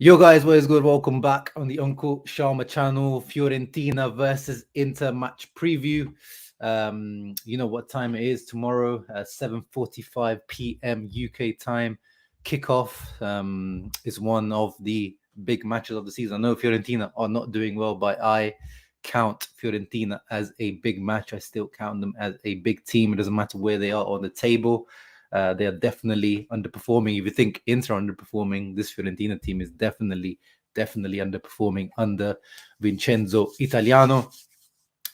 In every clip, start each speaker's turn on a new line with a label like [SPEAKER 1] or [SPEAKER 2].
[SPEAKER 1] Yo guys, what is good? Welcome back on the Uncle Sharma channel. Fiorentina versus Inter match preview. You know what time it is tomorrow, 7:45 p.m. UK time. Kickoff is one of the big matches of the season. I know Fiorentina are not doing well, but I count Fiorentina as a big match. I still count them as a big team. It doesn't matter where they are on the table. They are definitely underperforming. If you think Inter are underperforming, this Fiorentina team is definitely underperforming under Vincenzo Italiano.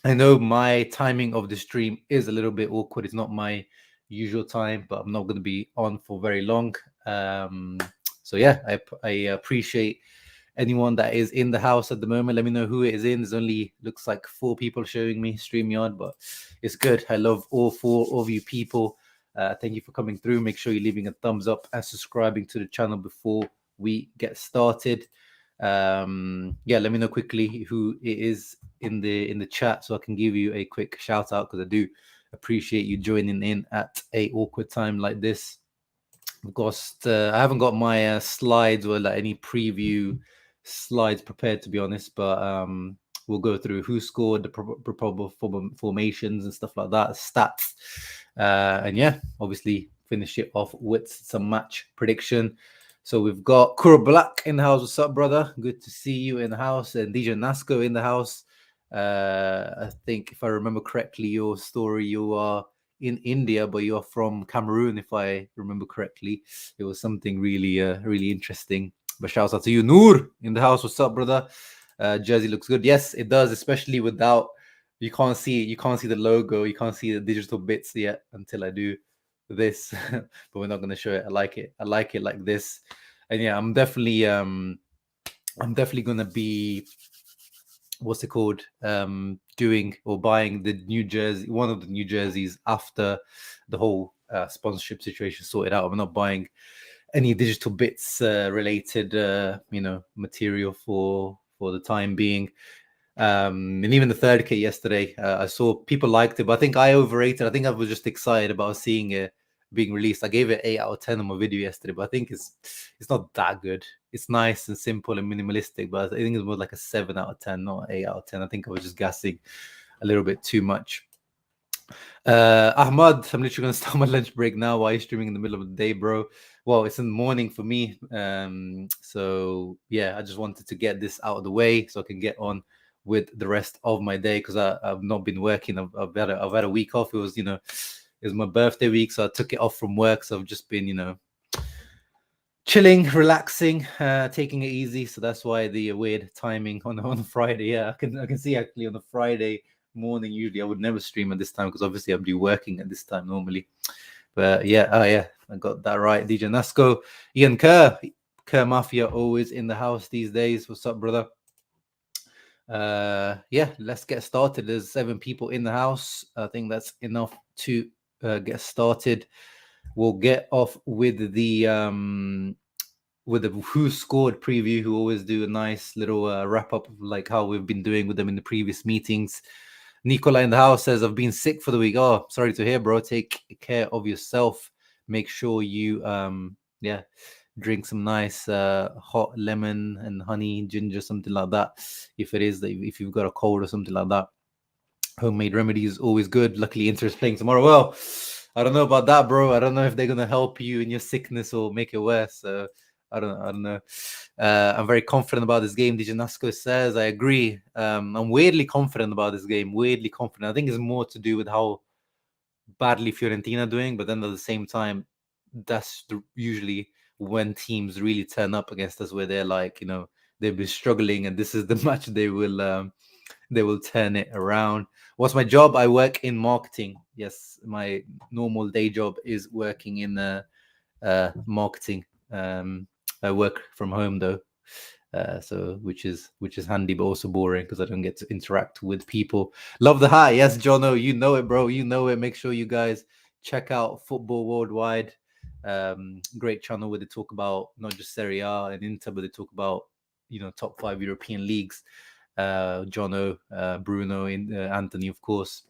[SPEAKER 1] I know my timing of the stream is a little bit awkward. It's not my usual time, but I'm not going to be on for very long. So yeah, I appreciate anyone that is in the house at the moment. Let me know who it is in. There's only looks like 4 people showing me StreamYard, but it's good. I love all 4 of you people. Thank you for coming through. Make sure you're leaving a thumbs up and subscribing to the channel before we get started. Yeah, let me know quickly who it is in the chat so I can give you a quick shout out, because I do appreciate you joining in at a awkward time like this. Of course, I haven't got my slides or like any preview slides prepared, to be honest, but we'll go through who scored, the probable formations and stuff like that, stats. And yeah, obviously finish it off with some match prediction. So we've got Kuro Black in the house. What's up, brother? Good to see you in the house. And DJ Nasco in the house. I think if I remember correctly, your story, you are in India, but you're from Cameroon, if I remember correctly. It was something really, really interesting. But shouts out to you, Noor, in the house. What's up, brother? Jersey looks good. Yes, it does, especially without. You can't see the logo, you can't see the digital bits yet until I do this, but we're not going to show it. I like it like this. And yeah, I'm definitely going to be, what's it called, doing or buying the new jersey, one of the new jerseys after the whole sponsorship situation sorted out. I'm not buying any digital bits related material for the time being. And even the third kit yesterday, I saw people liked it, but I think I overrated. I think I was just excited about seeing it being released. I gave it 8 out of 10 on my video yesterday, but I think it's not that good. It's nice and simple and minimalistic, but I think it was like a 7 out of 10, not 8 out of 10. I think I was just gassing a little bit too much. Ahmad, I'm literally going to start my lunch break now. Why are you streaming in the middle of the day, bro? Well, it's in the morning for me. So yeah, I just wanted to get this out of the way so I can get on with the rest of my day, because I've not been working. I've had a week off. It was my birthday week, so I took it off from work. So I've just been chilling, relaxing, taking it easy. So that's why the weird timing on Friday. Yeah, I can see actually on a Friday morning. Usually I would never stream at this time, because obviously I'd be working at this time normally. But yeah, I got that right. DJ Nasco, Ian Kerr Mafia, always in the house these days. What's up, brother? Yeah, let's get started. There's 7 people in the house. I think that's enough to get started. We'll get off with the who scored preview, who always do a nice little wrap up of like how we've been doing with them in the previous meetings. Nicola in the house says, I've been sick for the week. Oh, sorry to hear, bro. Take care of yourself. Make sure you drink some nice hot lemon and honey, ginger, something like that. If you've got a cold or something like that, homemade remedy is always good. Luckily, Inter is playing tomorrow. Well, I don't know about that, bro. I don't know if they're gonna help you in your sickness or make it worse. I don't know. I'm very confident about this game. DJ Nasco says, I agree. I'm weirdly confident about this game. Weirdly confident. I think it's more to do with how badly Fiorentina are doing, but then at the same time, that's usually when teams really turn up against us, where they're like, they've been struggling, and this is the match they will turn it around. What's my job? I work in marketing. Yes, my normal day job is working in marketing. I work from home though, so which is handy, but also boring because I don't get to interact with people. Love the hat. Yes, Jono, you know it, bro. You know it. Make sure you guys check out Football Worldwide. Great channel where they talk about not just Serie A and Inter, but they talk about top 5 European leagues. Jono, Bruno, Anthony, of course.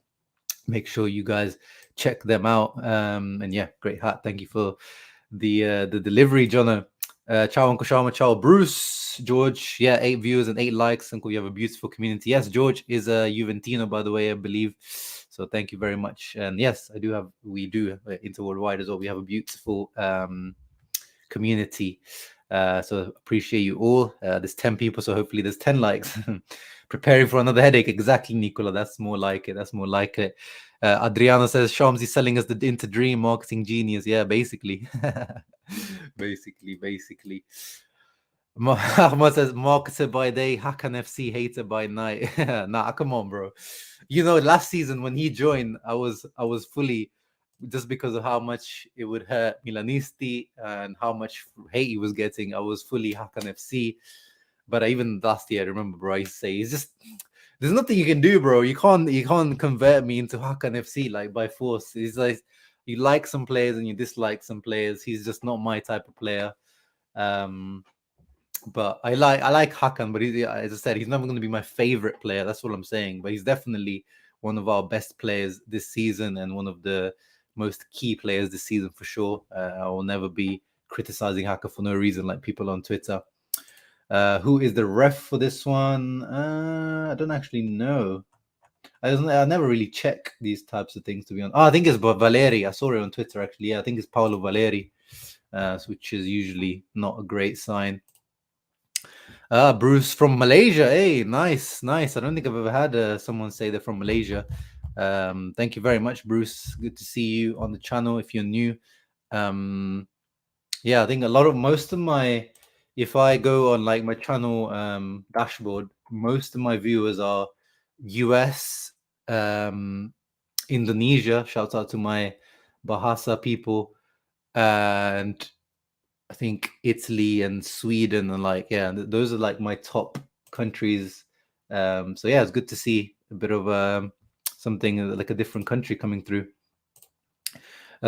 [SPEAKER 1] Make sure you guys check them out. And yeah, great hat. Thank you for the delivery, Jono. Ciao, Uncle Sharma. Ciao, Bruce, George. Yeah, 8 viewers and 8 likes. Uncle, you have a beautiful community. Yes, George is a Juventino, by the way, I believe. So thank you very much. And yes, we do Inter Worldwide as well. We have a beautiful community. So appreciate you all. There's 10 people, so hopefully there's 10 likes. Preparing for another headache. Exactly, Nicola. That's more like it. Adriano says Shamsi selling us the Inter Dream, marketing genius. Yeah, basically. basically. Ahmad says marketer by day, Hakan FC hater by night. Nah, come on, bro. Last season when he joined, I was fully, just because of how much it would hurt Milanisti and how much hate he was getting. I was fully Hakan FC. But even last year, I remember, bro, I used to say, there's nothing you can do, bro. You can't convert me into Hakan FC like by force. He's like, you like some players and you dislike some players. He's just not my type of player. But I like Hakan, but as I said, he's never going to be my favorite player. That's what I'm saying. But he's definitely one of our best players this season and one of the most key players this season for sure. I will never be criticizing Hakan for no reason like people on Twitter. Who is the ref for this one? I don't actually know. I never really check these types of things, to be honest. I think it's Valeri. I saw it on Twitter actually. Yeah, I think it's Paolo Valeri, which is usually not a great sign. Bruce from Malaysia. Hey, nice. I don't think I've ever had someone say they're from Malaysia. Thank you very much, Bruce. Good to see you on the channel if you're new. Yeah, I think most of my, if I go on like my channel dashboard, most of my viewers are US, Indonesia. Shout out to my Bahasa people, and I think Italy and Sweden, and those are like my top countries. So yeah, it's good to see a bit of something like a different country coming through.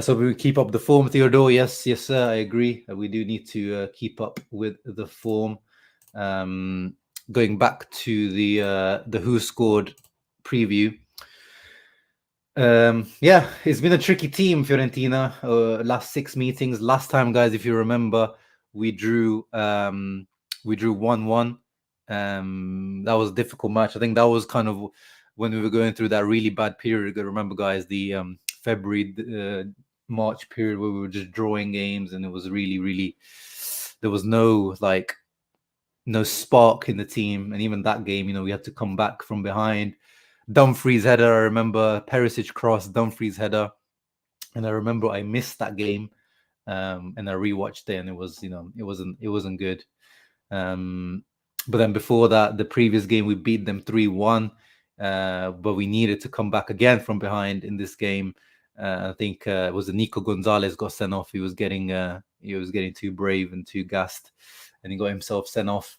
[SPEAKER 1] So we keep up the form, Theodore. Yes, sir. I agree. We do need to keep up with the form. Going back to the Who Scored preview. Yeah, it's been a tricky team, Fiorentina. Last 6 meetings. Last time, guys, if you remember, we drew 1-1. That was a difficult match. I think that was kind of when we were going through that really bad period. I remember, guys, the February, March period where we were just drawing games, and it was really there was no spark in the team. And even that game, we had to come back from behind. Dumfries header, I remember. Perisic cross, Dumfries header, and I remember I missed that game, and I rewatched it, and it wasn't good. But then before that, the previous game we beat them 3-1, but we needed to come back again from behind in this game. I think it was Nico Gonzalez got sent off. He was getting too brave and too gassed, and he got himself sent off.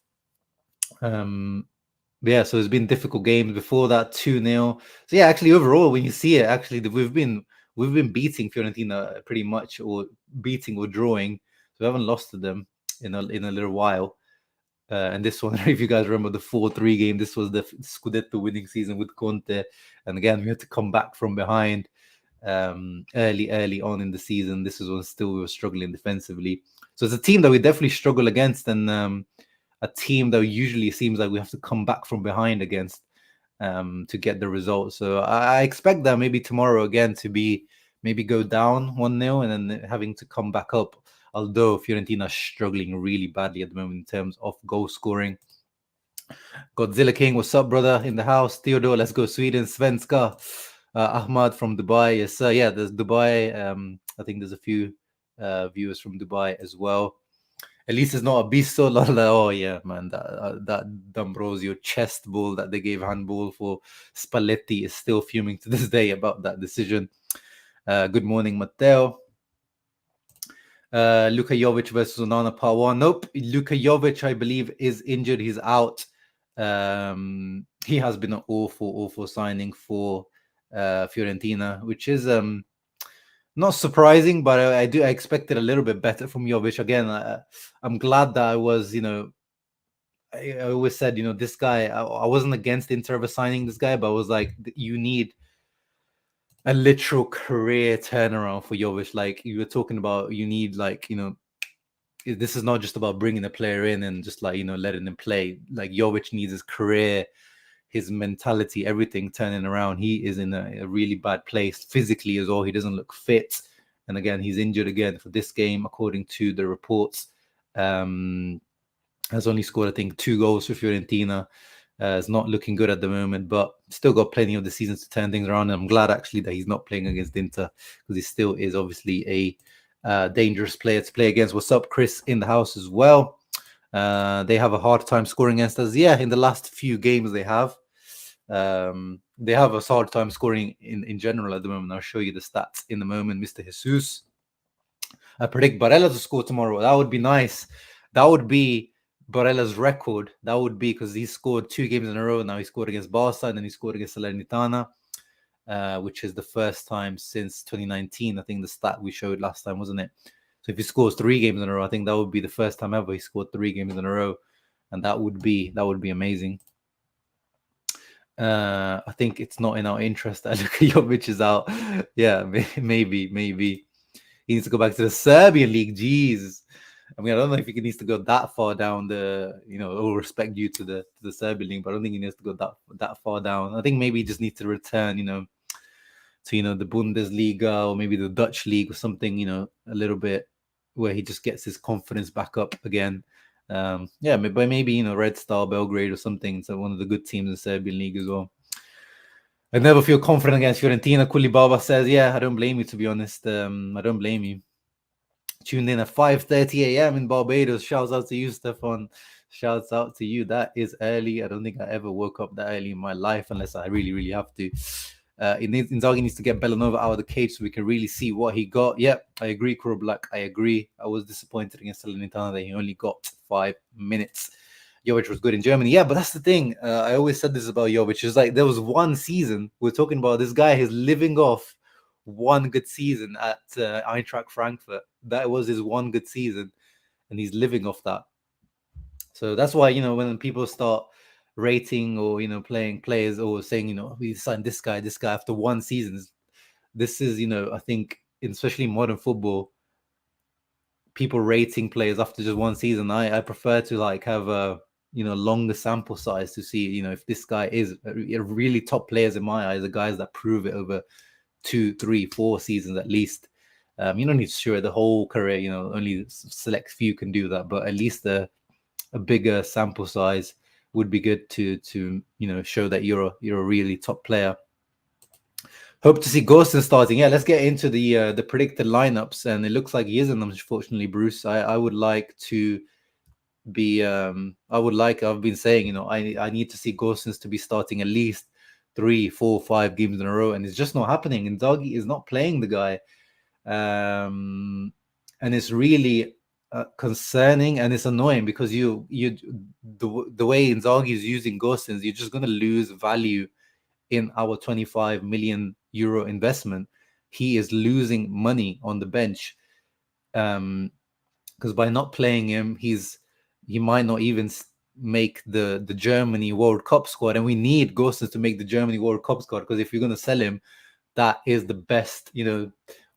[SPEAKER 1] Yeah, so it's been difficult games before that, 2-0. So yeah, actually overall, when you see it, actually we've been beating Fiorentina pretty much, or beating or drawing. So we haven't lost to them in a little while. And this one, if you guys remember the 4-3 game, this was the Scudetto winning season with Conte. And again, we had to come back from behind early on in the season. This is when still we were struggling defensively. So it's a team that we definitely struggle against, and a team that usually seems like we have to come back from behind against to get the result. So I expect that maybe tomorrow again to maybe go down 1-0 and then having to come back up. Although Fiorentina is struggling really badly at the moment in terms of goal scoring. Godzilla King, what's up, brother? In the house. Theodore, let's go Sweden. Svenska. Ahmad from Dubai. Yes, sir. Yeah, there's Dubai. I think there's a few viewers from Dubai as well. At least it's not a bisto. Oh yeah, man, that D'Ambrosio chest ball that they gave handball for Spalletti is still fuming to this day about that decision. Good morning, Matteo. Luka Jovic versus Onana part 1. Nope, Luka Jovic, I believe, is injured. He's out. He has been an awful signing for Fiorentina, which is not surprising, but I expected a little bit better from Jovic. Again, I'm glad that I was, I always said, this guy, I wasn't against Inter ever signing this guy, but I was like, you need a literal career turnaround for Jovic. Like you were talking about, you need like, this is not just about bringing a player in and just like, letting him play. Like Jovic needs his career, his mentality, everything turning around. He is in a really bad place physically as well. He doesn't look fit. And again, he's injured again for this game, according to the reports. Has only scored, I think, 2 goals for Fiorentina. It's not looking good at the moment, but still got plenty of the season to turn things around. And I'm glad actually that he's not playing against Inter, because he still is obviously a dangerous player to play against. What's up, Chris, in the house as well? They have a hard time scoring against us. Yeah, in the last few games they have. They have a hard time scoring in general at the moment. I'll show you the stats in a moment, Mr. Jesus. I predict Barella to score tomorrow. That would be nice. That would be Barella's record. That would be, because he scored 2 games in a row. Now he scored against Barca and then he scored against Salernitana, which is the first time since 2019. I think the stat we showed last time, wasn't it? So if he scores 3 games in a row, I think that would be the first time ever he scored 3 games in a row, and that would be amazing. I think it's not in our interest that Luka Jovic is out. Yeah, maybe. He needs to go back to the Serbian league. Jeez. I mean, I don't know if he needs to go that far down the, all respect due to the Serbian league, but I don't think he needs to go that far down. I think maybe he just needs to return, to, the Bundesliga or maybe the Dutch league or something, a little bit where he just gets his confidence back up again. Yeah, but maybe, Red Star Belgrade or something. So one of the good teams in the Serbian league as well. I never feel confident against Fiorentina. Kulibaba says, yeah, I don't blame you, to be honest. I don't blame you. Tuned in at 5:30 a.m. in Barbados. Shouts out to you, Stefan. Shouts out to you. That is early. I don't think I ever woke up that early in my life unless I really, really have to. Inzaghi needs to get Bellanova out of the cage so we can really see what he got. Yep, I agree, Black. I agree. I was disappointed against Salernitana that he only got 5 minutes. Jovic was good in Germany. Yeah, but that's the thing. I always said this about Jovic. It's like there was one season, we're talking about this guy is living off one good season at Eintracht Frankfurt. That was his one good season, and he's living off that. So that's why, when people start rating or, playing players or saying, we signed this guy after one season, this is, I think, especially in modern football, people rating players after just one season. I prefer to like have a longer sample size to see if this guy is a really top players in my eyes, the guys that prove it over 2, 3, 4 seasons at least. You don't need to show it the whole career. Only select few can do that, but at least a bigger sample size would be good to show that you're a really top player. Hope to see Gostin starting. Yeah, let's get into the predicted lineups, and it looks like he isn't, unfortunately, Bruce. I would like to be I've been saying, I need to see Gosens to be starting at least 3, 4, 5 games in a row, and it's just not happening. And Inzaghi is not playing the guy, and it's really concerning, and it's annoying because the way Inzaghi is using Gosens, you're just going to lose value in our 25 million euro investment. He is losing money on the bench, because by not playing him, he might not even make the Germany World Cup squad, and we need Gosens to make the Germany World Cup squad, because if you're going to sell him, that is the best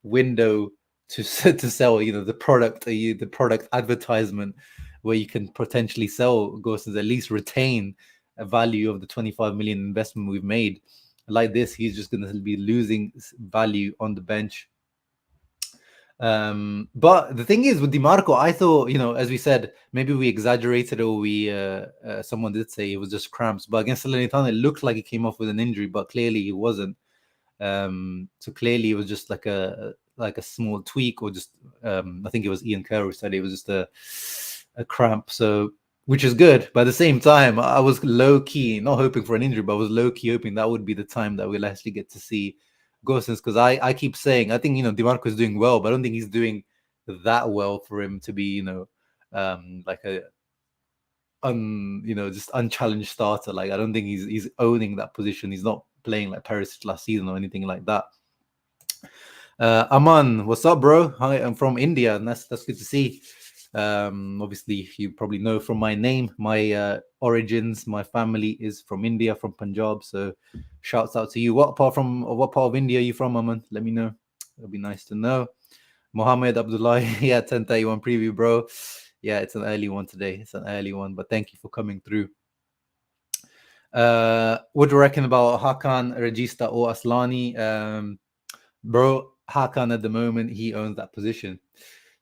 [SPEAKER 1] window to sell the product advertisement, where you can potentially sell Gosens, at least retain a value of the 25 million investment we've made. Like this, he's just going to be losing value on the bench. But the thing is with DiMarco, I thought, as we said, maybe we exaggerated, or we someone did say it was just cramps, but against Salernitana it looked like he came off with an injury, but clearly he wasn't. So clearly it was just like a small tweak, or just I think it was Ian Kerr who said it was just a cramp, so which is good. But at the same time, I was low-key not hoping for an injury, but I was low-key hoping that would be the time that we'll actually get to see Gosens, because I keep saying, I think DiMarco is doing well, but I don't think he's doing that well for him to be like a just unchallenged starter. Like I don't think he's owning that position. He's not playing like Perisic last season or anything like that. Aman, what's up, bro? Hi, I'm from India, and that's good to see. Obviously, you probably know from my name, my origins, my family is from India, from Punjab. So, shouts out to you. What part of India are you from, Aman? Let me know. It'll be nice to know. Mohammed Abdullah, yeah, 1031 preview, bro. Yeah, it's an early one today. It's an early one, but thank you for coming through. What do you reckon about Hakan, Regista, or Aslani? Bro, Hakan at the moment, he owns that position.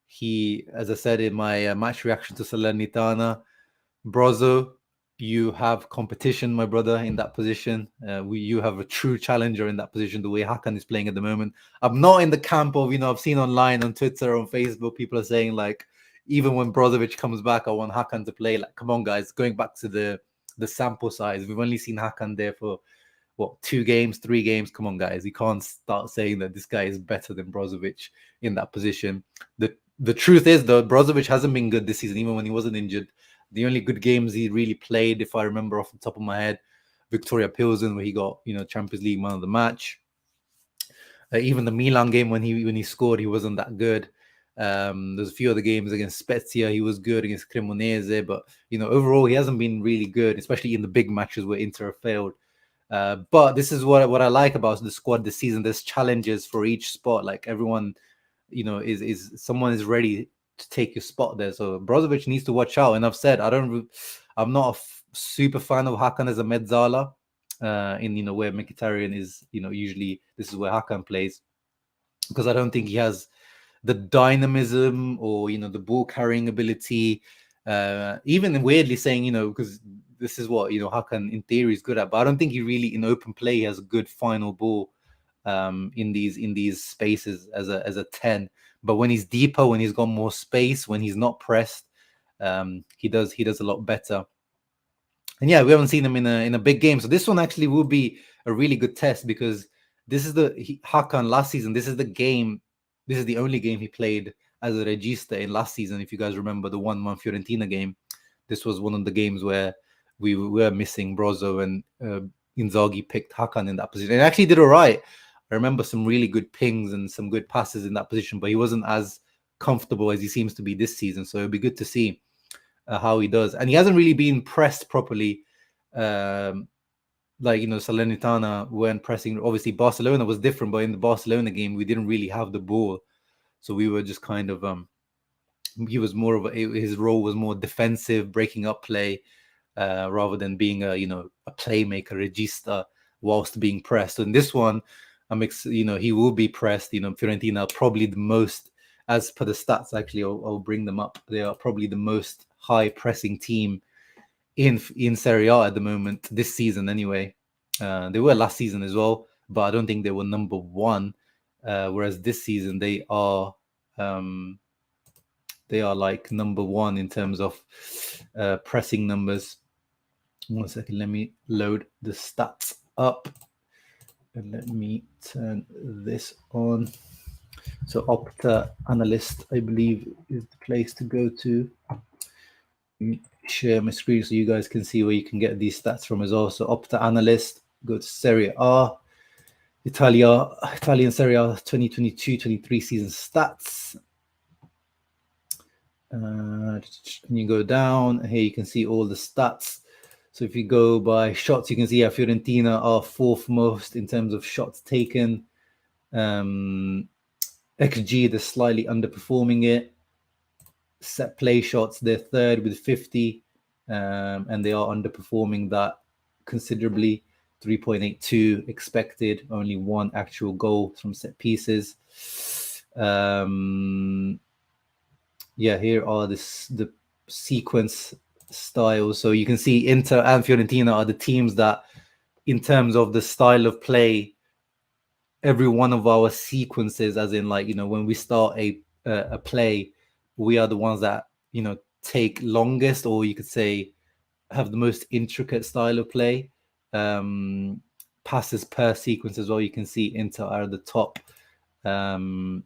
[SPEAKER 1] He, as I said in my match reaction to Salernitana, Brozo, you have competition, my brother, in that position. You have a true challenger in that position, the way Hakan is playing at the moment. I'm not in the camp of, I've seen online on Twitter, on Facebook, people are saying, like, even when Brozovic comes back, I want Hakan to play. Like, come on, guys, going back to the sample size, we've only seen Hakan there for 2 games, 3 games. Come on, guys. You can't start saying that this guy is better than Brozovic in that position. The truth is, though, Brozovic hasn't been good this season, even when he wasn't injured. The only good games he really played, if I remember off the top of my head, Victoria Pilsen, where he got, Champions League man of the match. Even the Milan game when he scored, he wasn't that good. There's a few other games against Spezia, he was good, against Cremonese, but overall he hasn't been really good, especially in the big matches where Inter failed. But this is what I like about the squad this season. There's challenges for each spot. Like everyone, is someone is ready to take your spot there. So Brozovic needs to watch out. And I've said I'm not a super fan of Hakan as a mezzala. In where Mkhitaryan is, usually this is where Hakan plays, because I don't think he has the dynamism or the ball carrying ability. Even weirdly saying, because this is what Hakan in theory is good at, but I don't think he really in open play has a good final ball in these spaces as a 10. But when he's deeper, when he's got more space, when he's not pressed, he does a lot better. And yeah, we haven't seen him in a big game, so this one actually will be a really good test, because this is Hakan last season. This is the only game he played as a regista in last season. If you guys remember the 1-1 Fiorentina game, this was one of the games where we were missing Brozo, and Inzaghi picked Hakan in that position, and actually did all right. I remember some really good pings and some good passes in that position, but he wasn't as comfortable as he seems to be this season. So it'd be good to see how he does. And he hasn't really been pressed properly. Like, Salernitana weren't pressing. Obviously, Barcelona was different, but in the Barcelona game, we didn't really have the ball. So we were just kind of, he was more of his role was more defensive, breaking up play, rather than being a playmaker, regista, whilst being pressed. So in this one, he will be pressed. Fiorentina probably the most, as per the stats, actually, I'll bring them up. They are probably the most high pressing team in Serie A at the moment, this season anyway. They were last season as well, but I don't think they were number 1. Whereas this season they are like number 1 in terms of pressing numbers. 1 second, let me load the stats up, and let me turn this on. So Opta Analyst, I believe, is the place to go to. Share my screen so you guys can see where you can get these stats from as well. So Opta Analyst, go to Serie A, Italian Serie A 2022-23 season stats. And you go down here, you can see all the stats. So if you go by shots, you can see Fiorentina are 4th most in terms of shots taken. XG, they're slightly underperforming it. Set play shots, they're 3rd with 50, and they are underperforming that considerably. 3.82 expected, only 1 actual goal from set pieces. Here are the sequence styles. So you can see Inter and Fiorentina are the teams that, in terms of the style of play, every one of our sequences, as in, like, when we start a play, we are the ones that take longest, or you could say have the most intricate style of play. Passes per sequence as well, you can see Inter are at the top, and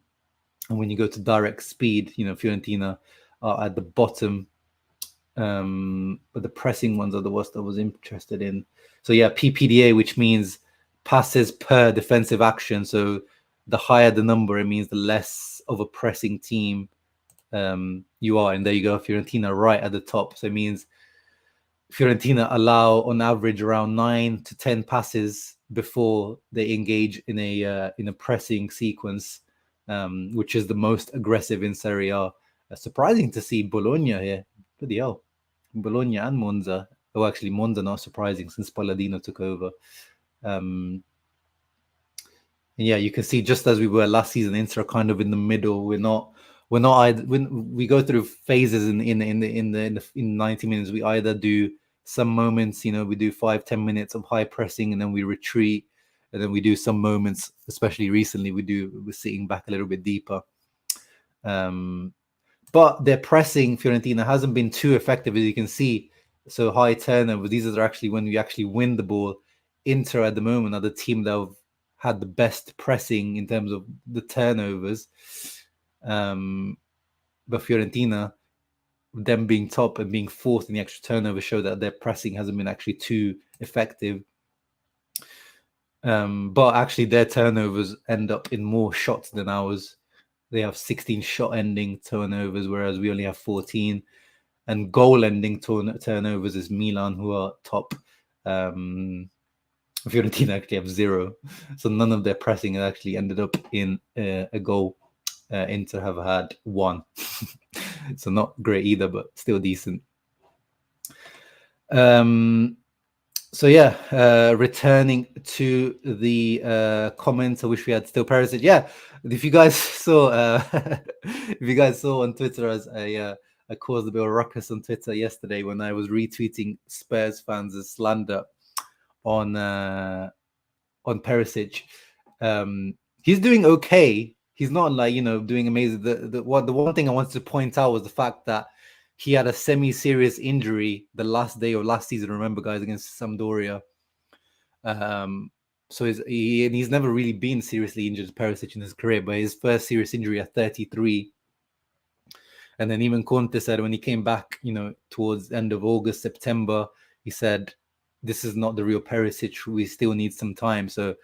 [SPEAKER 1] when you go to direct speed, Fiorentina are at the bottom. But the pressing ones are the ones I was interested in. So yeah, PPDA, which means passes per defensive action. So the higher the number, it means the less of a pressing team you are. And there you go, Fiorentina right at the top. So it means Fiorentina allow on average around 9 to 10 passes before they engage in a pressing sequence, which is the most aggressive in Serie A. Surprising to see Bologna here. Bloody hell. Bologna and Monza. Oh, actually, Monza not surprising since Palladino took over. Yeah, you can see just as we were last season, Inter are kind of in the middle. We're not. When we go through phases in 90 minutes, we either do some moments, we do 5-10 minutes of high pressing, and then we retreat, and then we do some moments, especially recently, we're sitting back a little bit deeper. But their pressing, Fiorentina, hasn't been too effective, as you can see. So high turnover. These are actually when you actually win the ball. Inter at the moment are the team that have had the best pressing in terms of the turnovers. But Fiorentina, them being top and being fourth in the extra turnover, show that their pressing hasn't been actually too effective. But actually, their turnovers end up in more shots than ours. They have 16 shot ending turnovers, whereas we only have 14. And goal ending turnovers is Milan, who are top. Fiorentina actually have 0. So none of their pressing has actually ended up in a goal. Inter have had 1. So not great either, but still decent. So yeah, returning to the comments, I wish we had still Perisic. Yeah, if you guys saw, if you guys saw on Twitter, as I caused a bit of ruckus on Twitter yesterday when I was retweeting Spurs fans' slander on Perisic. He's doing okay. He's not like doing amazing. The one thing I wanted to point out was the fact that he had a semi-serious injury the last day of last season. Remember, guys, against Sampdoria. So he's never really been seriously injured, Perisic, in his career. But his first serious injury at 33. And then even Conte said when he came back, towards the end of August, September, he said, "This is not the real Perisic. We still need some time." So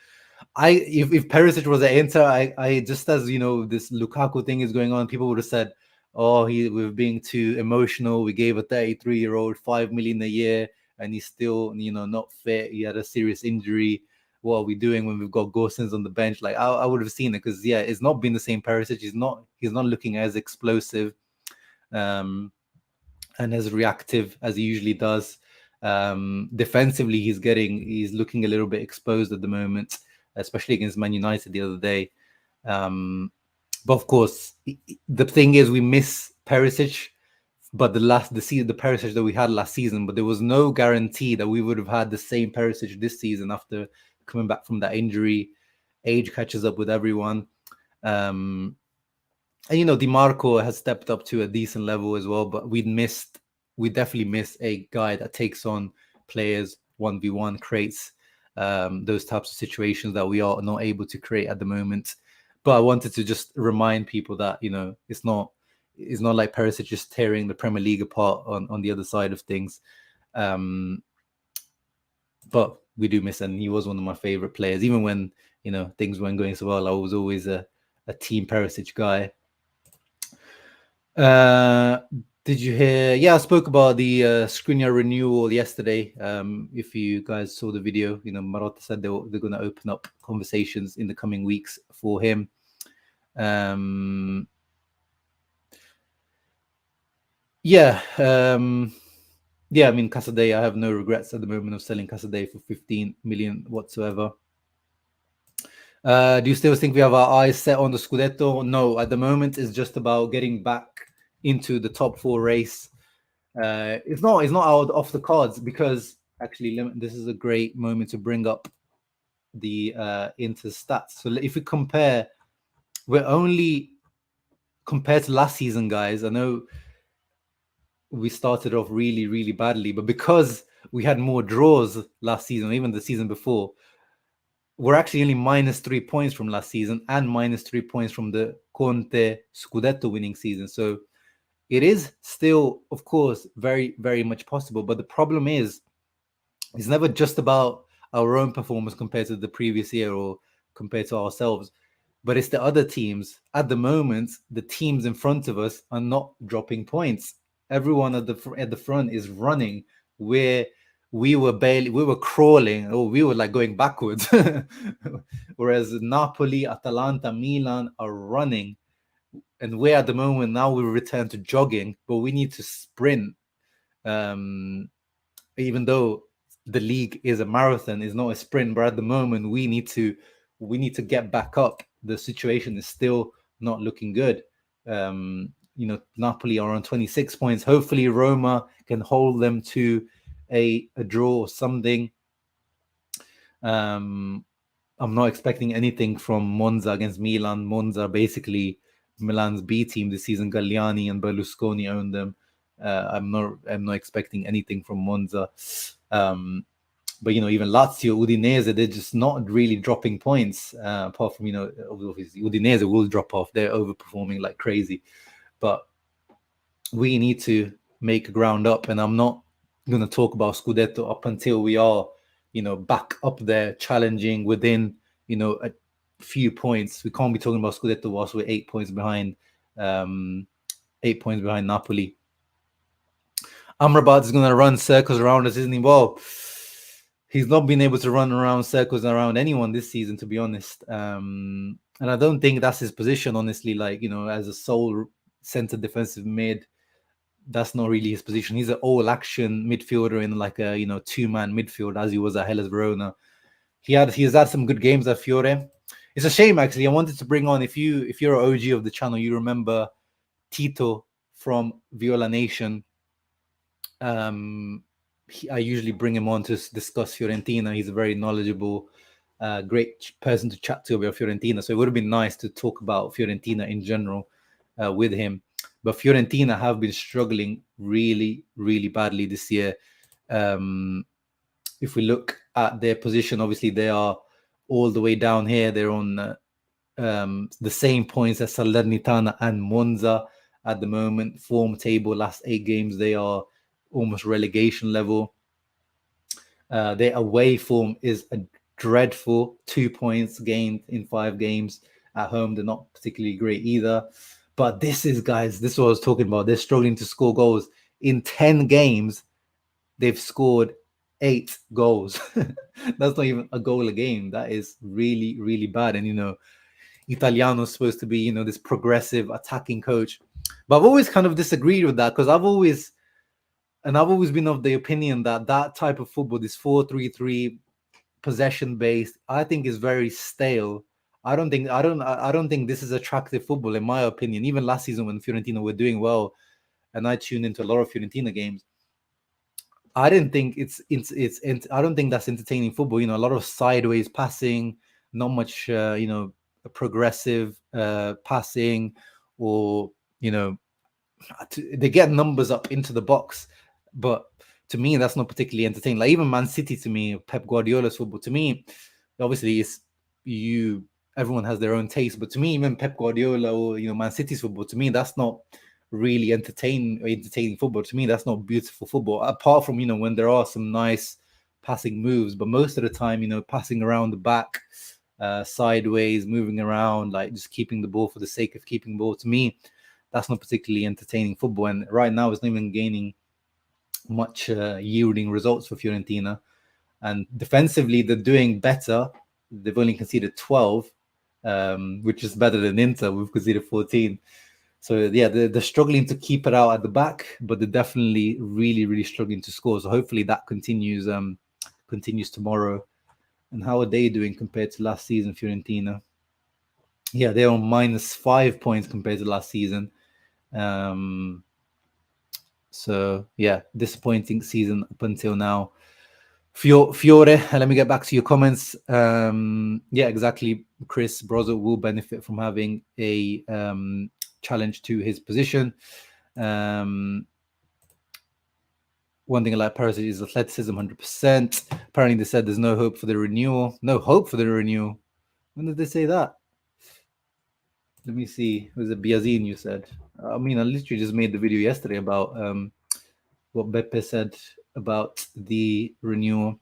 [SPEAKER 1] if Perisic was at Inter, I just as this Lukaku thing is going on, people would have said, "Oh, we're being too emotional. We gave a 33-year-old 5 million a year, and he's still not fit. He had a serious injury. What are we doing when we've got Gosens on the bench?" Like I would have seen it, because it's not been the same Perisic. He's not looking as explosive, and as reactive as he usually does. Defensively, he's looking a little bit exposed at the moment, especially against Man United the other day. But of course, the thing is, we miss Perisic, but the Perisic that we had last season, but there was no guarantee that we would have had the same Perisic this season after coming back from that injury. Age catches up with everyone. And Di Marco has stepped up to a decent level as well, but we definitely miss a guy that takes on players 1v1, creates those types of situations that we are not able to create at the moment. But I wanted to just remind people that it's not like Perisic just tearing the Premier League apart on the other side of things. But we do miss him. He was one of my favorite players, even when things weren't going so well. I was always a team Perisic guy. Did you hear? Yeah, I spoke about the Skriniar renewal yesterday. If you guys saw the video, Marotta said they're going to open up conversations in the coming weeks for him. Yeah. I mean, Casadei, I have no regrets at the moment of selling Casadei for 15 million whatsoever. Do you still think we have our eyes set on the Scudetto? No, at the moment it's just about getting back into the top 4 race. It's not out off the cards, because actually this is a great moment to bring up the Inter stats. So if we compare, we're only compared to last season, guys. I know we started off really, really badly, but because we had more draws last season, even the season before, we're actually only -3 points from last season and -3 points from the Conte Scudetto winning season. So it is still, of course, very, very much possible. But the problem is, it's never just about our own performance compared to the previous year or compared to ourselves. but it's the other teams. At the moment, the teams in front of us are not dropping points. Everyone at the front is running, where we were crawling, or we were like going backwards. Whereas Napoli, Atalanta, Milan are running, and we're at the moment now we return to jogging, but we need to sprint. Even though the league is a marathon, is not a sprint, but at the moment we need to get back up. The situation is still not looking good. Napoli are on 26 points. Hopefully Roma can hold them to a draw or something. I'm not expecting anything from Monza against Milan. Monza basically Milan's B team this season. Galliani and Berlusconi own them. I'm not expecting anything from Monza. But even Lazio, Udinese, they're just not really dropping points. Apart from obviously Udinese will drop off. They're overperforming like crazy. But we need to make ground up, and I'm not going to talk about Scudetto up until we are back up there challenging within a few points. We can't be talking about Scudetto whilst we're 8 points behind 8 points behind Napoli. Amrabat is going to run circles around us, isn't he? Well, he's not been able to run around circles around anyone this season, to be honest. And I don't think that's his position, honestly. Like, as a sole center defensive mid, that's not really his position. He's an all-action midfielder in like a two-man midfield, as he was at Hellas Verona. He's had some good games at Fiore. It's a shame, actually. I wanted to bring on, if you're an OG of the channel, you remember Tito from Viola Nation. I usually bring him on to discuss Fiorentina. He's a very knowledgeable, great person to chat to about Fiorentina. So it would have been nice to talk about Fiorentina in general with him. But Fiorentina have been struggling really, really badly this year. If we look at their position, obviously they are all the way down here. They're on the same points as Salernitana and Monza at the moment. Form table, last 8 games, they are almost relegation level. Their away form is a dreadful 2 points gained in 5 games. At home, they're not particularly great either. But this is what I was talking about. They're struggling to score goals. In 10 games, they've scored 8 goals. That's not even a goal a game. That is really, really bad. And, Italiano's supposed to be, this progressive attacking coach. But I've always kind of disagreed with that, because I've always been of the opinion that type of football, this 4-3-3 possession based, I think is very stale. I don't think this is attractive football, in my opinion. Even last season when Fiorentina were doing well, and I tuned into a lot of Fiorentina games, I didn't think I don't think that's entertaining football. A lot of sideways passing, not much progressive passing, or they get numbers up into the box, but to me that's not particularly entertaining. Like even Man City, to me, Pep Guardiola's football, to me, obviously everyone has their own taste, but to me, even Pep Guardiola or Man City's football, to me that's not really entertaining football. To me that's not beautiful football, apart from when there are some nice passing moves, but most of the time passing around the back, sideways, moving around, like just keeping the ball for the sake of keeping the ball, to me that's not particularly entertaining football. And right now it's not even gaining much yielding results for Fiorentina. And defensively they're doing better. They've only conceded 12, which is better than Inter. We've conceded 14. So yeah, they're struggling to keep it out at the back, but they're definitely really, really struggling to score. So hopefully that continues tomorrow. And how are they doing compared to last season, Fiorentina? Yeah, they're on -5 points compared to last season. So yeah, disappointing season up until now. Fiore, let me get back to your comments. Yeah, exactly. Chris Brozo will benefit from having a challenge to his position. One thing I like Perisic is athleticism, 100%. Apparently they said there's no hope for the renewal. No hope for the renewal. When did they say that? Let me see. Was it Biazin you said? I mean, I literally just made the video yesterday about what Beppe said about the renewal.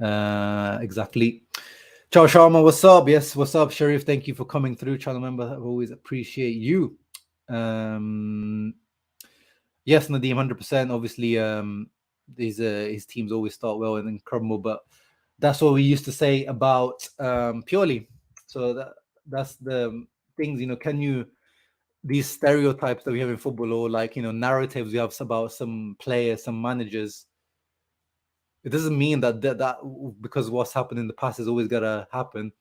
[SPEAKER 1] Exactly. Ciao Sharma, what's up? Yes, what's up, Sharif? Thank you for coming through, channel member. I always appreciate you. Yes, Nadeem, 100%. Obviously, his teams always start well and then crumble, but that's what we used to say about Purely. So that's the things, can you these stereotypes that we have in football, or like narratives we have about some players, some managers. It doesn't mean that because what's happened in the past is always gonna happen.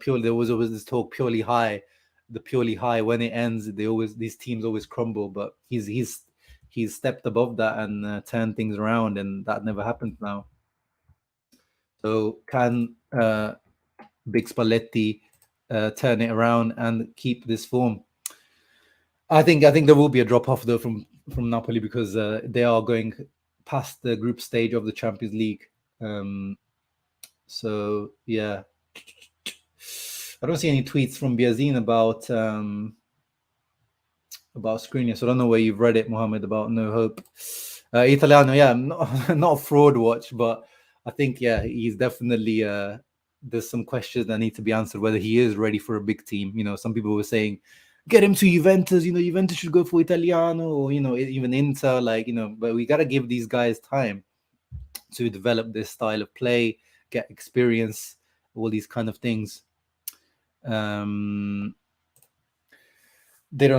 [SPEAKER 1] Purely there was always this talk purely high, the purely high. When it ends, these teams always crumble. But he's stepped above that and turned things around, and that never happens now. So can Big Spalletti turn it around and keep this form? I think there will be a drop off though from Napoli, because they are going past the group stage of the Champions League. So yeah, I don't see any tweets from Biazin about Skriniar. So I don't know where you've read it, Mohammed, about no hope. Italiano, yeah, not a fraud watch, but I think he's definitely there's some questions that need to be answered whether he is ready for a big team. Some people were saying get him to Juventus. Juventus should go for Italiano, or even Inter. But we got to give these guys time to develop this style of play, get experience, all these kind of things. They don't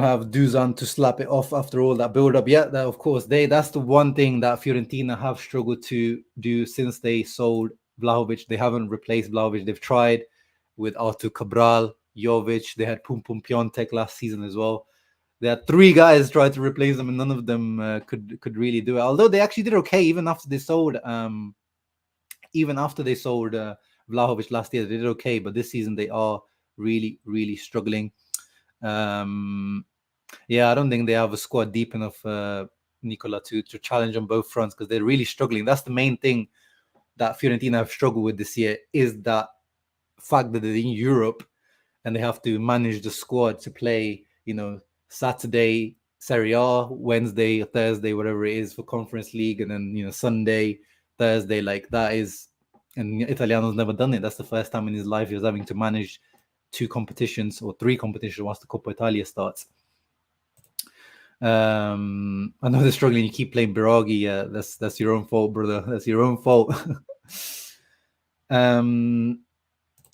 [SPEAKER 1] have Dusan to slap it off after all that build up. Yeah, that of course that's the one thing that Fiorentina have struggled to do since they sold Vlahovic. They haven't replaced Vlahovic. They've tried with Artur Cabral, Jovic. They had Pum Piontek last season as well. They had 3 guys try to replace them, and none of them could really do it. Although they actually did okay even after they sold Vlahovic last year. They did okay, but this season they are really, really struggling. I don't think they have a squad deep enough, Nicola, to challenge on both fronts, because they're really struggling. That's the main thing that Fiorentina have struggled with this year, is that fact that they're in Europe and they have to manage the squad to play, Saturday Serie A, Wednesday, Thursday, whatever it is for Conference League, and then Sunday, Thursday, like that is, and Italiano's never done it. That's the first time in his life he was having to manage 2 competitions or 3 competitions once the Coppa Italia starts. I know they're struggling. You keep playing Biraghi. That's your own fault, brother. That's your own fault.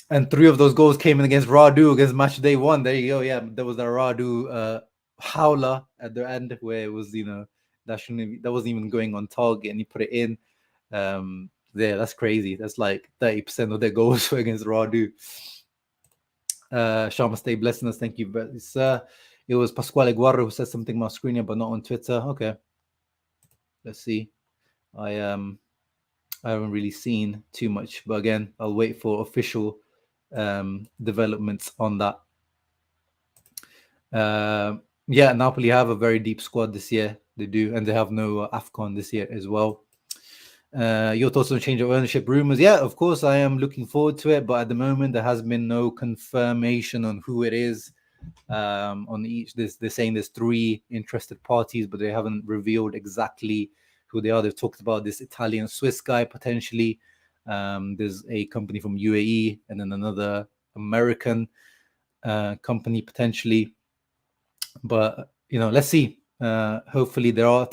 [SPEAKER 1] And 3 of those goals came in against Radu, against match day 1. There you go. Yeah, there was the Radu howler at the end, where it was that wasn't even going on target, and he put it in. That's crazy. That's like 30% of their goals were against Radu. Sharma, stay blessing us. Thank you, sir. It was Pasquale Guarro who said something about Skriniar, but not on Twitter. Okay, let's see. I haven't really seen too much, but again, I'll wait for official developments on that. Napoli have a very deep squad this year. They do, and they have no AFCON this year as well. Your thoughts on change of ownership rumors? Yeah, of course, I am looking forward to it, but at the moment there has been no confirmation on who it is. On each, they're saying there's 3 interested parties, but they haven't revealed exactly who they are. They've talked about this Italian Swiss guy potentially. There's a company from UAE, and then another American company potentially. But let's see. Hopefully there are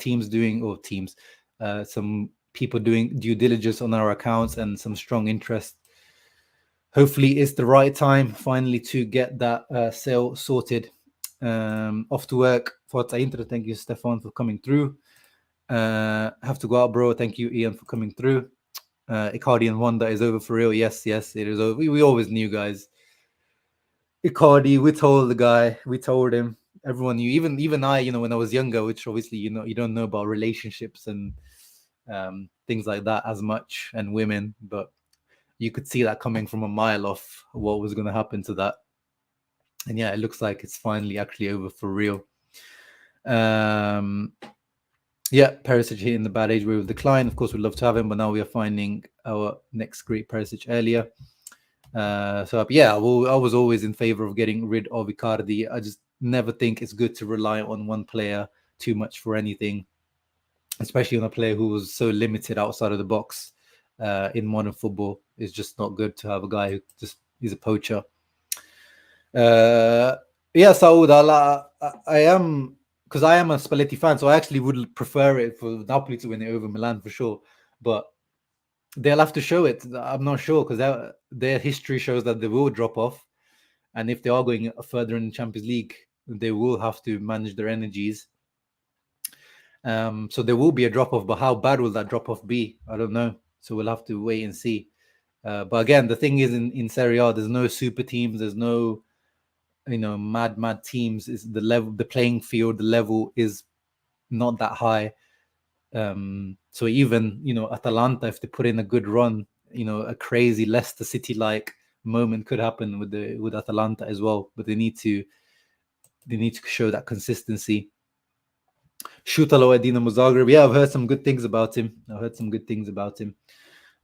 [SPEAKER 1] some people doing due diligence on our accounts and some strong interest. Hopefully it's the right time finally to get that sale sorted. Off to work. Forza Inter. Thank you, Stefan, for coming through. Have to go out, bro. Thank you, Ian, for coming through. Icardi and Wanda is over for real. Yes, it is over. We always knew, guys. Icardi, we told the guy. We told him. Everyone knew. Even I, when I was younger, which obviously you don't know about relationships and things like that as much, and women, but you could see that coming from a mile off, what was going to happen to that. And yeah, it looks like it's finally actually over for real. Perisic hitting the bad age wave of decline. Of course, we'd love to have him, but now we are finding our next great Perisic earlier. I was always in favor of getting rid of Icardi. I just never think it's good to rely on one player too much for anything, especially on a player who was so limited outside of the box. in modern football. It's just not good to have a guy who just is a poacher. Yeah, Saud, I am, because I am a Spalletti fan, so I actually would prefer it for Napoli to win it over Milan for sure. But they'll have to show it. I'm not sure, because their history shows that they will drop off, and if they are going further in the Champions League, they will have to manage their energies. So there will be a drop off, but how bad will that drop off be? I don't know. So we'll have to wait and see. But again, the thing is, in Serie A, there's no super teams. There's no, mad teams. Is the level, the playing field, the level is not that high. So even, Atalanta, if they put in a good run, a crazy Leicester City like moment could happen with Atalanta as well. But they need to show that consistency. Shutalo at Dinamo Zagreb. Yeah, I've heard some good things about him.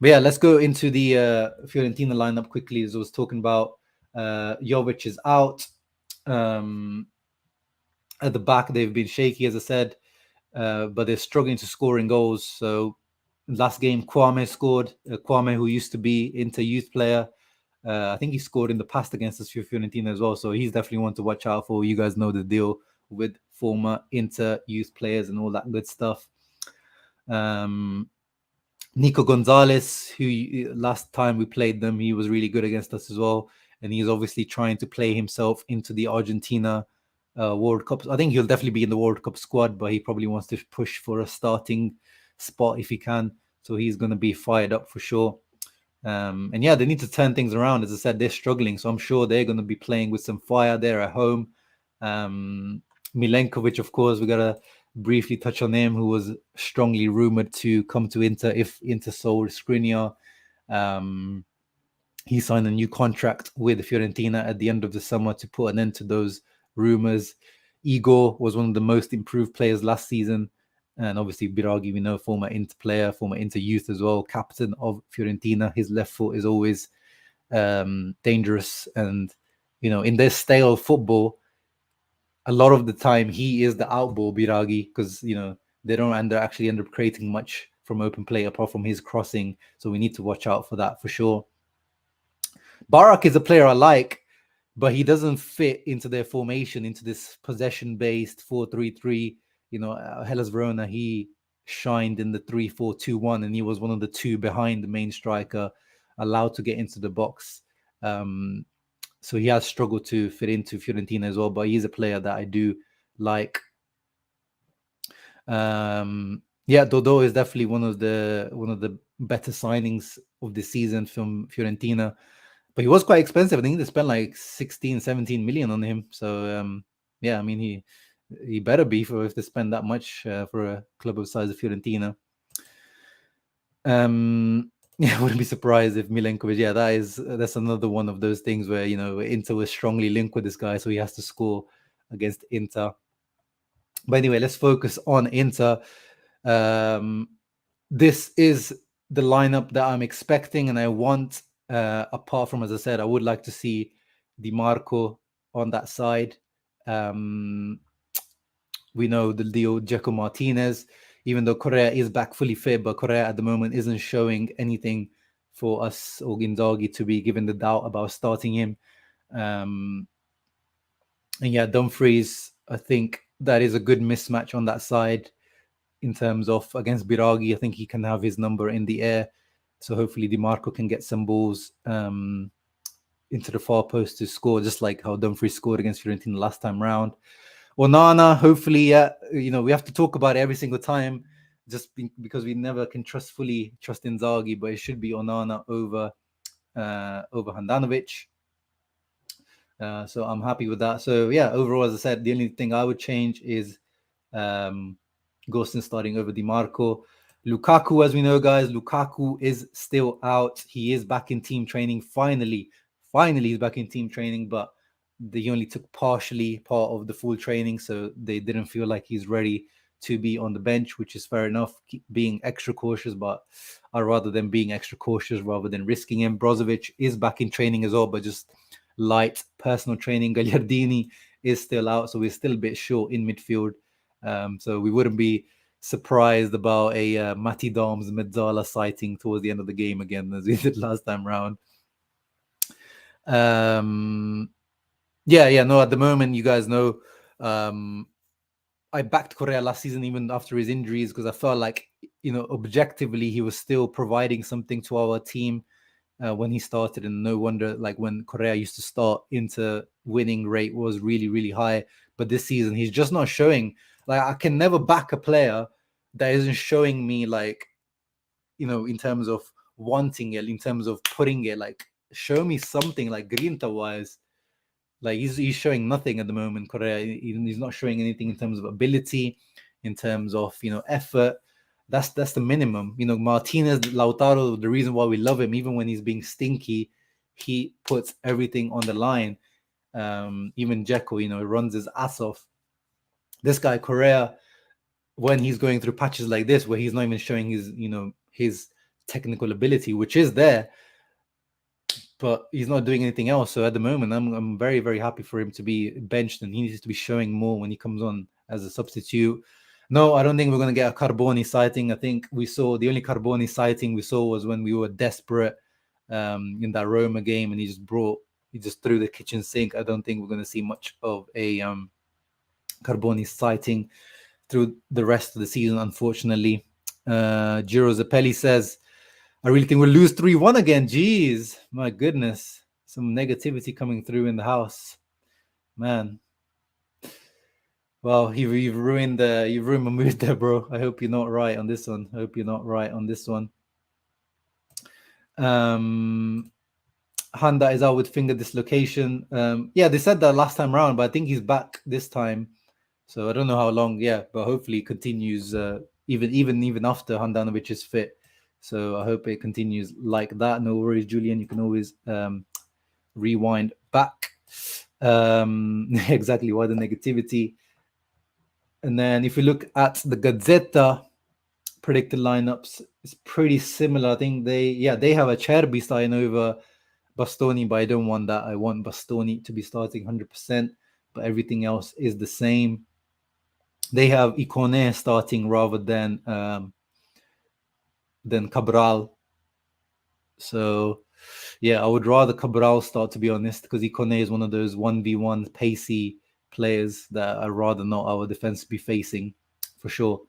[SPEAKER 1] But yeah, let's go into the Fiorentina lineup quickly. As I was talking about, Jovic is out. At the back, they've been shaky, as I said, but they're struggling to score in goals. So last game, Kwame scored. Kwame, who used to be Inter youth player, I think he scored in the past against us for Fiorentina as well. So he's definitely one to watch out for. You guys know the deal with former Inter youth players and all that good stuff. Nico Gonzalez, who last time we played them, he was really good against us as well. And he's obviously trying to play himself into the Argentina World Cup. I think he'll definitely be in the World Cup squad, but he probably wants to push for a starting spot if he can. So he's going to be fired up for sure. And yeah, they need to turn things around. As I said, they're struggling. So I'm sure they're going to be playing with some fire there at home. Milenkovic, of course, we got to briefly touch on him, who was strongly rumored to come to Inter if Inter sold Skriniar. He signed a new contract with Fiorentina at the end of the summer to put an end to those rumors. Igor was one of the most improved players last season. And obviously, Biraghi, we know, former Inter player, former Inter youth as well, captain of Fiorentina. His left foot is always dangerous. And, in their style of football, a lot of the time he is the outball, Biraghi, because, they don't actually end up creating much from open play apart from his crossing. So we need to watch out for that for sure. Barak is a player I like, but he doesn't fit into their formation, into this possession-based 4-3-3. Hellas Verona, he shined in the 3-4-2-1, and he was one of the two behind the main striker, allowed to get into the box. So he has struggled to fit into Fiorentina as well, but he's a player that I do like. Yeah, Dodo is definitely one of the better signings of the season from Fiorentina. But he was quite expensive. I think they spent like 16, 17 million on him. So, yeah, I mean, he better be if they spend that much for a club of size of Fiorentina. Yeah, I wouldn't be surprised if Milenkovic, yeah, that's another one of those things where, Inter was strongly linked with this guy, so he has to score against Inter. But anyway, let's focus on Inter. This is the lineup that I'm expecting, and I want, apart from, as I said, I would like to see Di Marco on that side. We know the deal, Dzeko Martinez, even though Correa is back fully fit, but Correa at the moment isn't showing anything for us or Inzaghi to be given the doubt about starting him. And yeah, Dumfries, I think that is a good mismatch on that side in terms of against Biraghi. I think he can have his number in the air. So hopefully Di Marco can get some balls into the far post to score, just like how Dumfries scored against Fiorentina last time round. Onana, hopefully, we have to talk about it every single time, just because we never can fully trust Inzaghi, but it should be Onana over Handanovic. So I'm happy with that. So yeah, overall, as I said, the only thing I would change is Gostin starting over Di Marco. Lukaku, as we know, guys, Lukaku is still out. He is back in team training. Finally, he's back in team training, but they only took partially part of the full training, so they didn't feel like he's ready to be on the bench, which is fair enough, being extra cautious, but I'd rather than being extra cautious rather than risking him. Brozovic is back in training as well, but just light personal training. Gagliardini is still out, so we're still a bit short in midfield. So we wouldn't be surprised about a Matty Dom's Mezzala sighting towards the end of the game again, as we did last time round. No, at the moment, you guys know, I backed Correa last season, even after his injuries, because I felt like, objectively, he was still providing something to our team when he started. And no wonder, like when Correa used to start, Inter winning rate was really, really high. But this season, he's just not showing. Like, I can never back a player that isn't showing me, like, in terms of wanting it, in terms of putting it, like, show me something, like, Grinta-wise. Like, he's showing nothing at the moment, Correa. He's not showing anything in terms of ability, in terms of, effort. That's the minimum. Martinez, Lautaro, the reason why we love him, even when he's being stinky, he puts everything on the line. Even Dzeko, runs his ass off. This guy, Correa, when he's going through patches like this, where he's not even showing his technical ability, which is there, but he's not doing anything else. So at the moment, I'm very, very happy for him to be benched, and he needs to be showing more when he comes on as a substitute. No, I don't think we're going to get a Carboni sighting. I think the only Carboni sighting we saw was when we were desperate in that Roma game, and he just threw the kitchen sink. I don't think we're going to see much of a Carboni sighting through the rest of the season, unfortunately. Giro Zappelli says, I really think we'll lose 3-1 again. Jeez, my goodness. Some negativity coming through in the house. Man. Well, you've ruined my mood there, bro. I hope you're not right on this one. Handa is out with finger dislocation. They said that last time around, but I think he's back this time. So I don't know how long, but hopefully it continues even after Handanovic is fit. So I hope it continues like that. No worries, Julian. You can always rewind back. Exactly why the negativity. And then if you look at the Gazzetta predicted lineups, it's pretty similar. I think they have a Cherby starting over Bastoni, but I don't want that. I want Bastoni to be starting 100%, but everything else is the same. They have Ikone starting rather than Cabral. So, I would rather Cabral start, to be honest, because Ikone is one of those 1v1 pacey players that I'd rather not our defense be facing, for sure.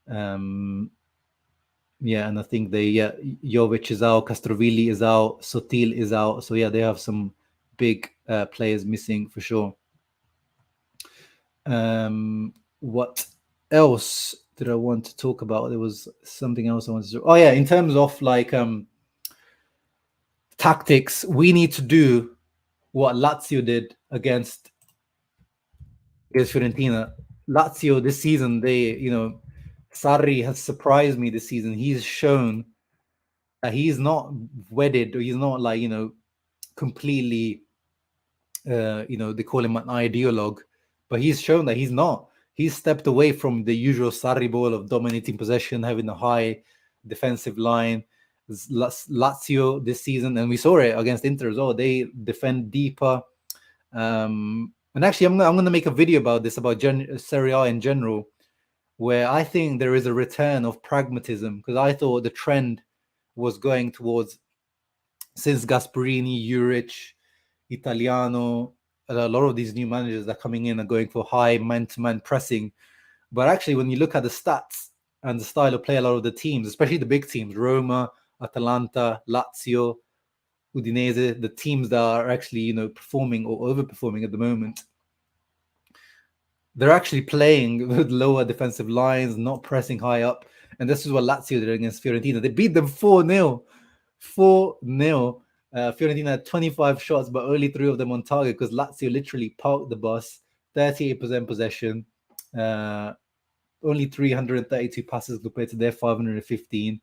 [SPEAKER 1] And I think Jovic is out, Castrovilli is out, Sotil is out. So, they have some big players missing, for sure. What else did I want to talk about? There was something else I wanted to do. Oh, in terms of like tactics, we need to do what Lazio did against Fiorentina. Lazio this season, Sarri has surprised me this season. He's shown that he's not wedded, or he's not like, completely, they call him an ideologue, but he's shown that he's not. He's stepped away from the usual Sarri ball of dominating possession, having a high defensive line. Lazio this season, and we saw it against Inter as well, they defend deeper. And actually, I'm going to make a video about this, about Serie A in general, where I think there is a return of pragmatism, because I thought the trend was going towards, since Gasperini, Juric, Italiano, a lot of these new managers that are coming in are going for high man-to-man pressing. But actually, when you look at the stats and the style of play, a lot of the teams, especially the big teams, Roma, Atalanta, Lazio, Udinese, the teams that are actually, performing or overperforming at the moment, they're actually playing with lower defensive lines, not pressing high up. And this is what Lazio did against Fiorentina. They beat them 4-0. 4-0. Fiorentina had 25 shots, but only 3 of them on target, because Lazio literally parked the bus. 38% possession. Only 332 passes compared to their 515.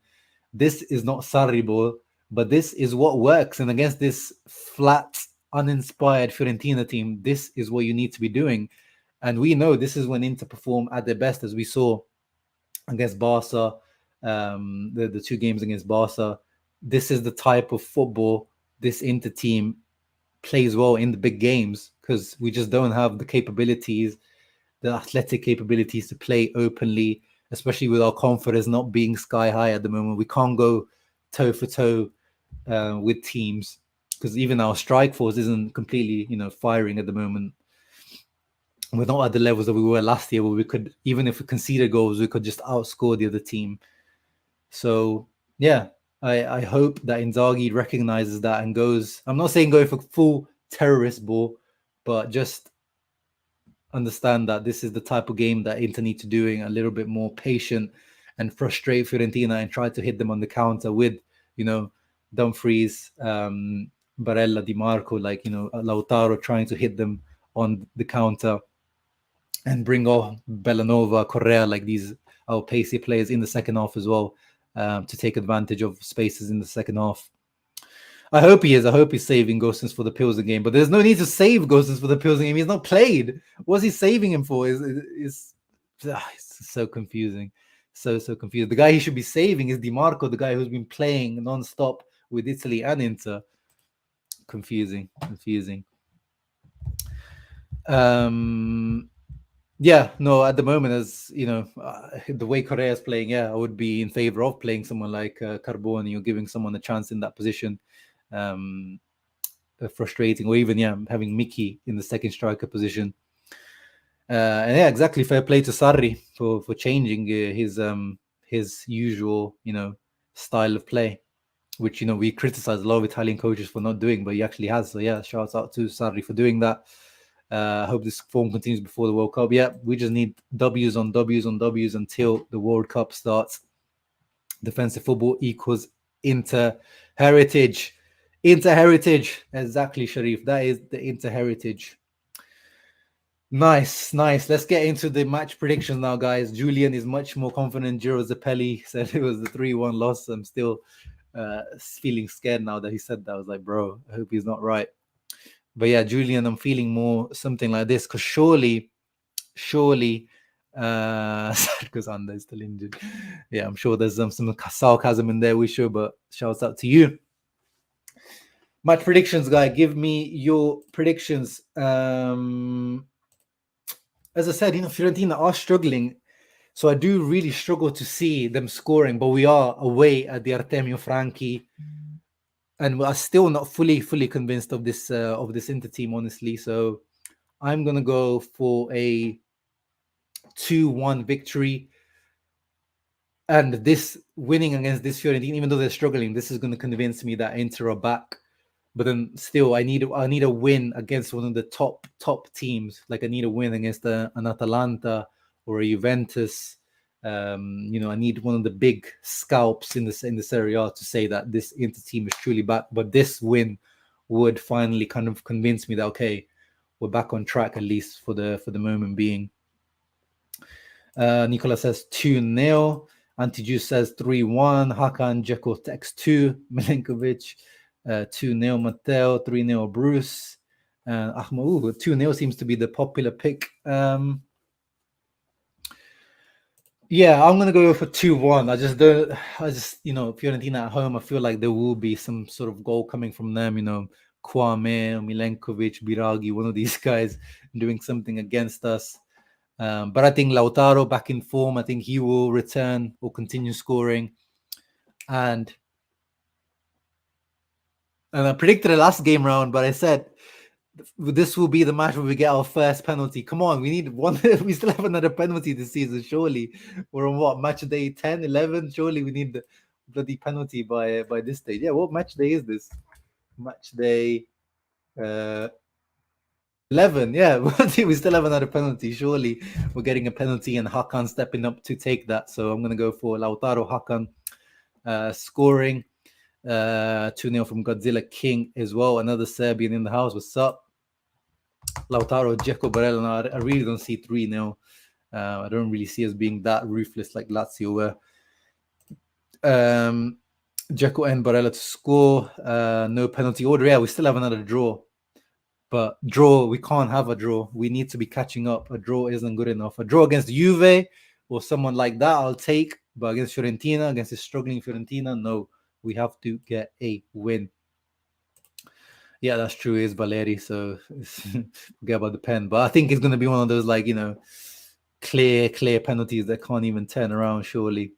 [SPEAKER 1] This is not Sarri ball, but this is what works. And against this flat, uninspired Fiorentina team, this is what you need to be doing. And we know this is when Inter perform at their best, as we saw against Barca, the 2 games against Barca. This is the type of football this Inter team plays well in the big games, because we just don't have the capabilities, the athletic capabilities to play openly especially with our confidence not being sky high at the moment. We can't go toe for toe with teams because even our strike force isn't completely, firing at the moment. We're not at the levels that we were last year, where we could, even if we conceded goals, we could just outscore the other team. So yeah, I hope that Inzaghi recognizes that and goes. I'm not saying go for full terrorist ball, but just understand that this is the type of game that Inter need to doing a little bit more patient and frustrate Fiorentina and try to hit them on the counter with, Dumfries, Barella, Di Marco, Lautaro trying to hit them on the counter and bring on Bellanova, Correa, like these our pacey players in the second half as well, to take advantage of spaces in the second half. I hope he is. I hope he's saving Gosens for the Pilsen game. But there's no need to save Gosens for the Pilsen game. He's not played. What's he saving him for? It's so confusing. So confused. The guy he should be saving is Di Marco, the guy who's been playing non-stop with Italy and Inter. Confusing. Yeah, no, at the moment, as the way Correa is playing, I would be in favor of playing someone like Carboni or giving someone a chance in that position. Frustrating, or even having Mickey in the second striker position. And exactly, fair play to Sarri for changing his usual style of play, which we criticize a lot of Italian coaches for not doing, but he actually has. So shouts out to Sarri for doing that. I hope this form continues before the World Cup. We just need W's on W's on W's until the World Cup starts. Defensive football equals Inter heritage. Inter heritage. Exactly, Sharif. That is the Inter heritage. Nice. Let's get into the match predictions now, guys. Julian is much more confident. Giro Zappelli said it was the 3-1 loss. I'm still feeling scared now that he said that. I was like, bro, I hope he's not right. But Julian, I'm feeling more something like this because surely, because Anda is still injured. Yeah, I'm sure there's some sarcasm in there, we sure, but shouts out to you. Match predictions, guy. Give me your predictions. As I said, Fiorentina are struggling. So I do really struggle to see them scoring, but we are away at the Artemio Franchi. And we are still not fully convinced of this Inter team, honestly. So I'm gonna go for a 2-1 victory. And this winning against this Fiorentina, even though they're struggling, this is gonna convince me that Inter are back. But then still, I need a win against one of the top teams. Like I need a win against an Atalanta or a Juventus. I need one of the big scalps in the Serie A to say that this Inter team is truly back. But this win would finally kind of convince me that okay, we're back on track at least for the moment being. Nicola says 2-0. Antiju says 3-1. Hakan Dzeko text 2. Milenkovic 2-0 Matteo, 3-0 Bruce. And 2-0 seems to be the popular pick. I'm gonna go for 2-1. I just Fiorentina at home, I feel like there will be some sort of goal coming from them, Kwame, Milenkovic, Biragi, one of these guys doing something against us. But I think Lautaro back in form, I think he will return or continue scoring. And I predicted the last game round, but I said this will be the match where we get our first penalty. Come on, we need one. We still have another penalty this season, surely. We're on what, match day 10, 11? Surely we need the bloody penalty by this stage. Yeah, what match day is this? Match day 11. Yeah, we still have another penalty. Surely we're getting a penalty and Hakan stepping up to take that. So I'm going to go for Lautaro Hakan scoring. 2-0 from Godzilla King as well. Another Serbian in the house. What's up? Lautaro, Dzeko, Barella. No, I really don't see 3-0. I don't really see us being that ruthless like Lazio were. Dzeko and Barella to score. No penalty order. Yeah, we still have another draw. But we can't have a draw. We need to be catching up. A draw isn't good enough. A draw against Juve or someone like that, I'll take. But against Fiorentina, against a struggling Fiorentina, no. We have to get a win. Yeah, that's true. It's Valeri, so forget about the pen. But I think it's going to be one of those, clear penalties that can't even turn around, surely.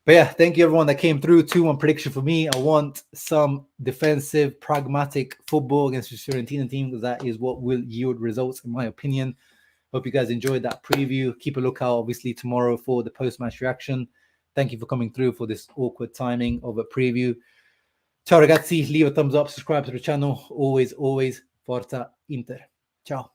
[SPEAKER 1] But yeah, thank you everyone that came through. 2-1 prediction for me. I want some defensive, pragmatic football against the Fiorentina team, because that is what will yield results, in my opinion. Hope you guys enjoyed that preview. Keep a lookout, obviously, tomorrow for the post-match reaction. Thank you for coming through for this awkward timing of a preview. Ciao ragazzi, leave a thumbs up, subscribe to the channel. Always, Forza Inter. Ciao.